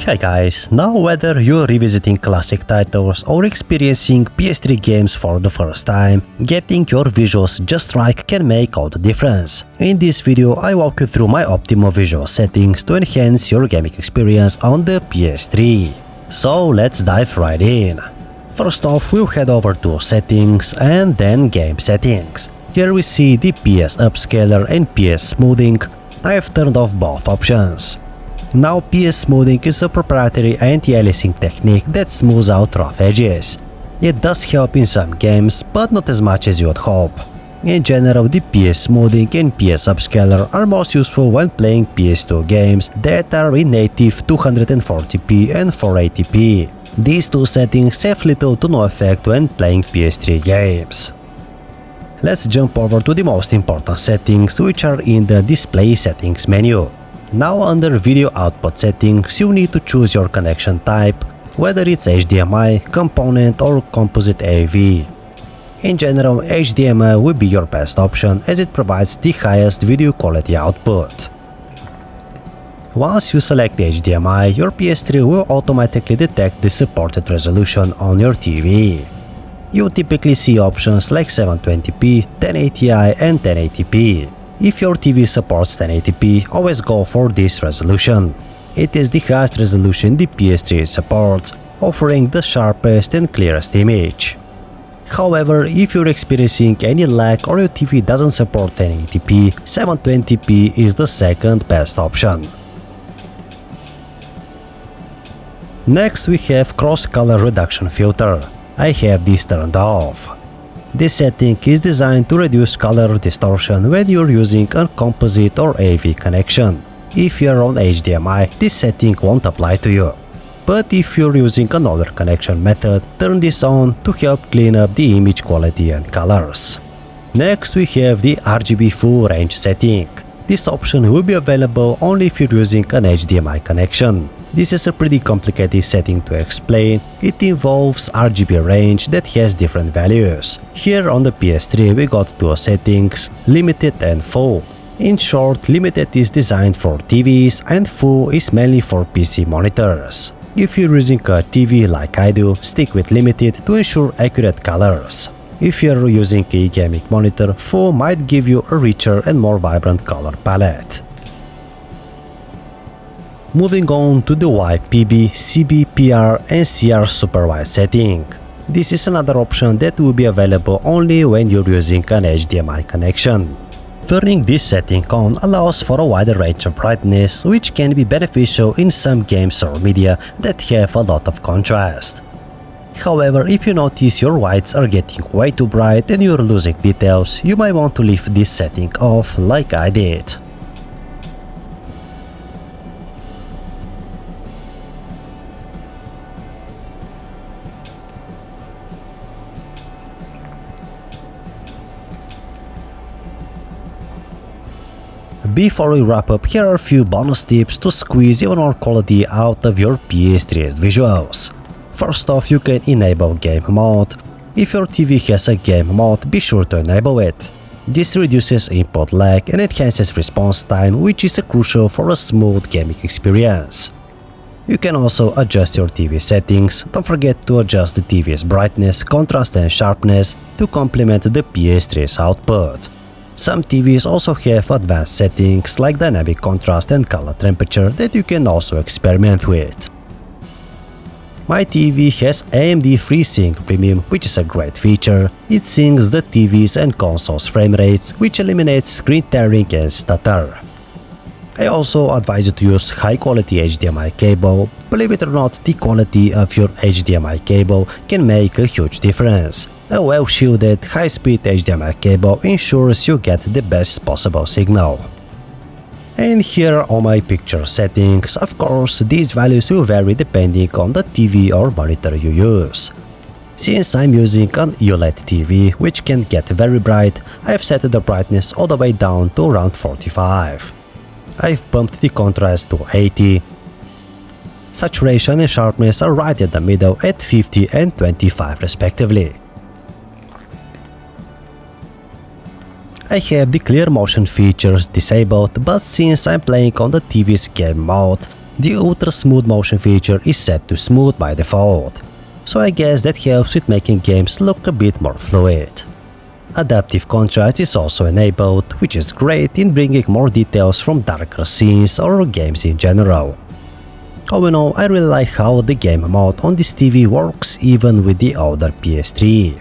Hi guys, now whether you're revisiting classic titles or experiencing PS3 games for the first time, getting your visuals just right can make all the difference. In this video I walk you through my optimal visual settings to enhance your gaming experience on the PS3. So let's dive right in. First off, we'll head over to settings and then game settings. Here we see the PS Upscaler and PS Smoothing. I've turned off both options. Now, PS Smoothing is a proprietary anti-aliasing technique that smooths out rough edges. It does help in some games, but not as much as you would hope. In general, the PS Smoothing and PS Upscaler are most useful when playing PS2 games that are in native 240p and 480p. These two settings have little to no effect when playing PS3 games. Let's jump over to the most important settings, which are in the Display Settings menu. Now under Video Output Settings, you need to choose your connection type, whether it's HDMI, component or composite AV. In general, HDMI will be your best option as it provides the highest video quality output. Once you select HDMI, your PS3 will automatically detect the supported resolution on your TV. You typically see options like 720p, 1080i and 1080p. If your TV supports 1080p, always go for this resolution. It is the highest resolution the PS3 supports, offering the sharpest and clearest image. However, if you're experiencing any lag or your TV doesn't support 1080p, 720p is the second best option. Next we have Cross Color Reduction Filter. I have this turned off. This setting is designed to reduce color distortion when you're using a composite or AV connection. If you're on HDMI, this setting won't apply to you. But if you're using another connection method, turn this on to help clean up the image quality and colors. Next we have the RGB Full Range setting. This option will be available only if you're using an HDMI connection. This is a pretty complicated setting to explain. It involves RGB range that has different values. Here on the PS3 we got two settings, limited and full. In short, limited is designed for TVs and full is mainly for PC monitors. If you're using a TV like I do, stick with limited to ensure accurate colors. If you're using a gaming monitor, full might give you a richer and more vibrant color palette. Moving on to the YPB, CB, PR and CR Super Wide setting. This is another option that will be available only when you're using an HDMI connection. Turning this setting on allows for a wider range of brightness, which can be beneficial in some games or media that have a lot of contrast. However, if you notice your whites are getting way too bright and you're losing details, you might want to leave this setting off like I did. Before we wrap up, here are a few bonus tips to squeeze even more quality out of your PS3's visuals. First off, you can enable game mode. If your TV has a game mode, be sure to enable it. This reduces input lag and enhances response time, which is crucial for a smooth gaming experience. You can also adjust your TV settings. Don't forget to adjust the TV's brightness, contrast and sharpness to complement the PS3's output. Some TVs also have advanced settings like dynamic contrast and color temperature that you can also experiment with. My TV has AMD FreeSync Premium, which is a great feature. It syncs the TV's and console's frame rates, which eliminates screen tearing and stutter. I also advise you to use high-quality HDMI cable. Believe it or not, the quality of your HDMI cable can make a huge difference. A well-shielded, high-speed HDMI cable ensures you get the best possible signal. And here are all my picture settings. Of course, these values will vary depending on the TV or monitor you use. Since I'm using an OLED TV, which can get very bright, I've set the brightness all the way down to around 45. I've bumped the contrast to 80. Saturation and sharpness are right at the middle at 50 and 25 respectively. I have the clear motion features disabled, but since I'm playing on the TV's game mode, The Ultra Smooth Motion feature is set to smooth by default, so I guess that helps with making games look a bit more fluid. Adaptive contrast is also enabled, which is great in bringing more details from darker scenes or games in general. All in all, I really like how the game mode on this TV works even with the older PS3.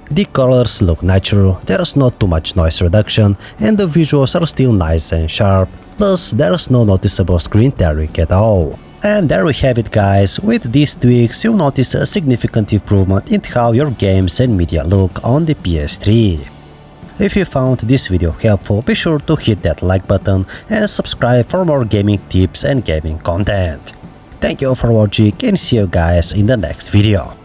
The colors look natural, there's not too much noise reduction, and the visuals are still nice and sharp, plus there's no noticeable screen tearing at all. And there we have it guys, with these tweaks you'll notice a significant improvement in how your games and media look on the PS3. If you found this video helpful, be sure to hit that like button and subscribe for more gaming tips and gaming content. Thank you for watching and see you guys in the next video.